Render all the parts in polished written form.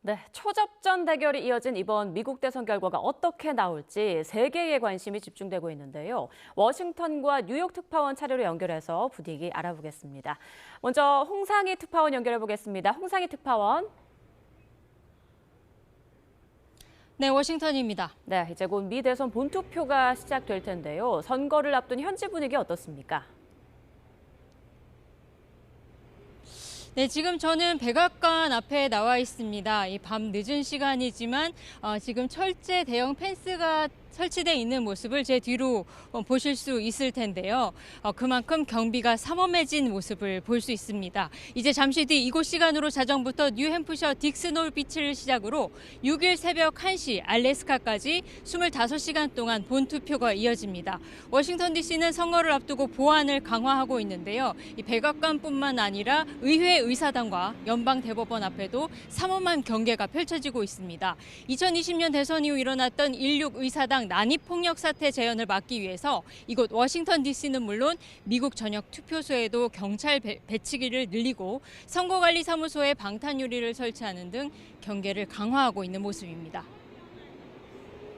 네, 초접전 대결이 이어진 이번 미국 대선 결과가 어떻게 나올지 세계의 관심이 집중되고 있는데요. 워싱턴과 뉴욕 특파원 차례로 연결해서 분위기 알아보겠습니다. 먼저 홍상희 특파원 연결해 보겠습니다. 홍상희 특파원. 네, 워싱턴입니다. 네, 이제 곧 미 대선 본투표가 시작될 텐데요. 선거를 앞둔 현지 분위기 어떻습니까? 네, 지금 저는 백악관 앞에 나와 있습니다. 이 밤 늦은 시간이지만 지금 철제 대형 펜스가 설치되어 있는 모습을 제 뒤로 보실 수 있을 텐데요. 그만큼 경비가 삼엄해진 모습을 볼 수 있습니다. 이제 잠시 뒤 이곳 시간으로 자정부터 뉴햄프셔 딕스놀 비치를 시작으로 6일 새벽 1시 알래스카까지 25시간 동안 본투표가 이어집니다. 워싱턴 DC는 선거를 앞두고 보안을 강화하고 있는데요. 이 백악관뿐만 아니라 의회 의사당과 연방대법원 앞에도 삼엄한 경계가 펼쳐지고 있습니다. 2020년 대선 이후 일어났던 16 의사당 난입폭력 사태 재현을 막기 위해서 이곳 워싱턴 DC는 물론 미국 전역 투표소에도 경찰 배치기를 늘리고 선거관리사무소에 방탄유리를 설치하는 등 경계를 강화하고 있는 모습입니다.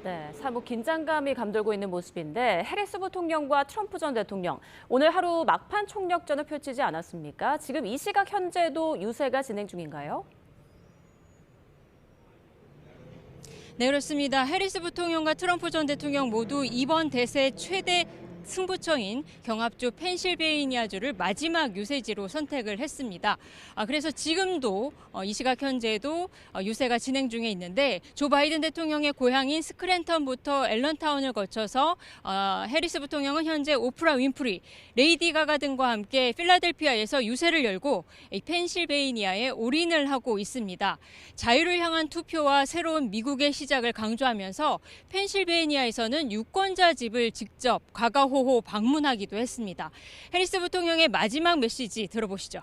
네, 사뭇 긴장감이 감돌고 있는 모습인데 해리스 부통령과 트럼프 전 대통령 오늘 하루 막판 총력전을 펼치지 않았습니까? 지금 이 시각 현재도 유세가 진행 중인가요? 네, 그렇습니다. 해리스 부통령과 트럼프 전 대통령 모두 이번 대세 최대 승부처인 경합주 펜실베이니아주를 마지막 유세지로 선택을 했습니다. 그래서 지금도 이 시각 현재도 유세가 진행 중에 있는데 조 바이든 대통령의 고향인 스크랜턴부터 앨런타운을 거쳐서 해리스 부통령은 현재 오프라 윈프리, 레이디 가가 등과 함께 필라델피아에서 유세를 열고 펜실베이니아에 올인을 하고 있습니다. 자유를 향한 투표와 새로운 미국의 시작을 강조하면서 펜실베이니아에서는 유권자 집을 직접 가가호호 방문하기도 했습니다. 해리스 부통령의 마지막 메시지 들어보시죠.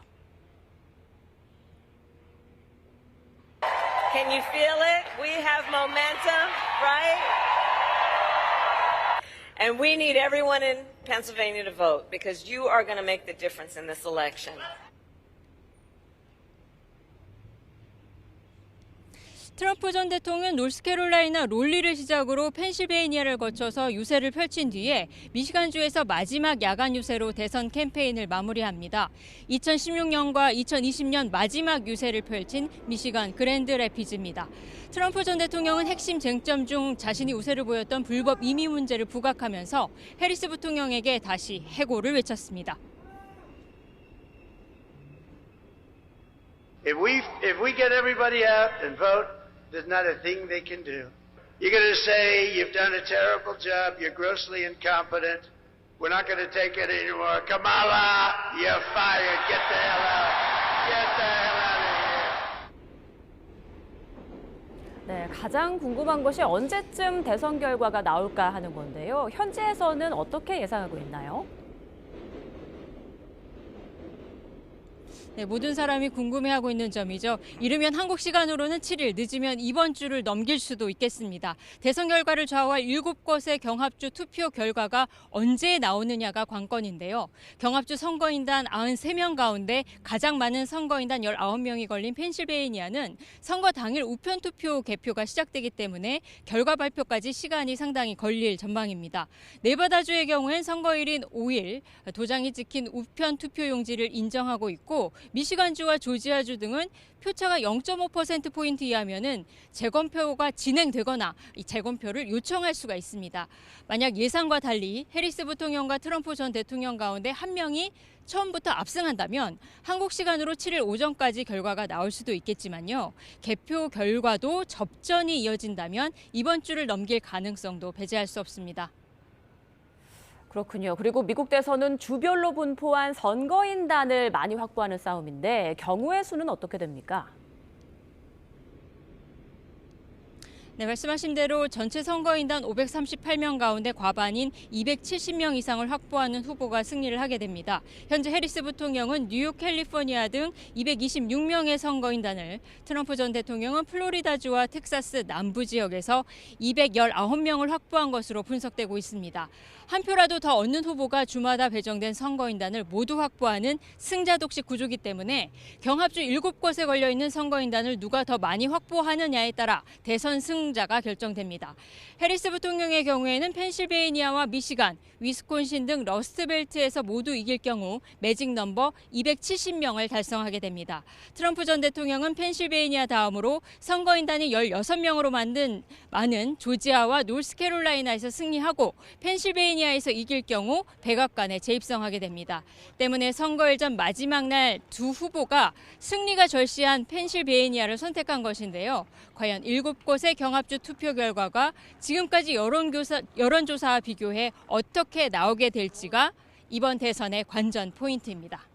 Can you feel it? We have momentum, right? And we need everyone in Pennsylvania to vote because you are going to make the difference in this election. 트럼프 전 대통령은 노스캐롤라이나 롤리를 시작으로 펜실베이니아를 거쳐서 유세를 펼친 뒤에 미시간주에서 마지막 야간 유세로 대선 캠페인을 마무리합니다. 2016년과 2020년 마지막 유세를 펼친 미시간 그랜드 래피즈입니다. 트럼프 전 대통령은 핵심 쟁점 중 자신이 우세를 보였던 불법 이민 문제를 부각하면서 해리스 부통령에게 다시 해고를 외쳤습니다. If we get everybody out and vote, there's not a thing they can do. You're going to say you've done a terrible job, you're grossly incompetent, we're not going to take it anymore. Kamala, you're fired. Get the hell out. Get the hell out of here. 네, 가장 궁금한 것이 언제쯤 대선 결과가 나올까 하는 건데요. 현지에서는 어떻게 예상하고 있나요? 네, 모든 사람이 궁금해하고 있는 점이죠. 이르면 한국 시간으로는 7일, 늦으면 이번 주를 넘길 수도 있겠습니다. 대선 결과를 좌우할 7곳의 경합주 투표 결과가 언제 나오느냐가 관건인데요. 경합주 선거인단 93명 가운데 가장 많은 선거인단 19명이 걸린 펜실베이니아는 선거 당일 우편 투표 개표가 시작되기 때문에 결과 발표까지 시간이 상당히 걸릴 전망입니다. 네바다주의 경우엔 선거일인 5일 도장이 찍힌 우편 투표 용지를 인정하고 있고 미시간주와 조지아주 등은 표차가 0.5%포인트 이하면은 재검표가 진행되거나 이 재검표를 요청할 수가 있습니다. 만약 예상과 달리 해리스 부통령과 트럼프 전 대통령 가운데 한 명이 처음부터 압승한다면 한국 시간으로 7일 오전까지 결과가 나올 수도 있겠지만요. 개표 결과도 접전이 이어진다면 이번 주를 넘길 가능성도 배제할 수 없습니다. 그렇군요. 그리고 미국 대선은 주별로 분포한 선거인단을 많이 확보하는 싸움인데 경우의 수는 어떻게 됩니까? 네, 말씀하신 대로 전체 선거인단 538명 가운데 과반인 270명 이상을 확보하는 후보가 승리를 하게 됩니다. 현재 해리스 부통령은 뉴욕, 캘리포니아 등 226명의 선거인단을, 트럼프 전 대통령은 플로리다주와 텍사스 남부 지역에서 219명을 확보한 것으로 분석되고 있습니다. 한 표라도 더 얻는 후보가 주마다 배정된 선거인단을 모두 확보하는 승자 독식 구조이기 때문에 경합주 7곳에 걸려있는 선거인단을 누가 더 많이 확보하느냐에 따라 대선 승자가 결정됩니다. 해리스 부통령의 경우에는 펜실베이니아와 미시간, 위스콘신 등 러스트벨트에서 모두 이길 경우 매직 넘버 270명을 달성하게 됩니다. 트럼프 전 대통령은 펜실베이니아 다음으로 선거인단이 16명으로 많은 조지아와 노스캐롤라이나에서 승리하고 펜실베이니아에서 이길 경우 백악관에 재입성하게 됩니다. 때문에 선거일전 마지막 날 두 후보가 승리가 절실한 펜실베이니아를 선택한 것인데요. 과연 7곳의 경합주 투표 결과가 지금까지 여론조사와 비교해 어떻게 나오게 될지가 이번 대선의 관전 포인트입니다.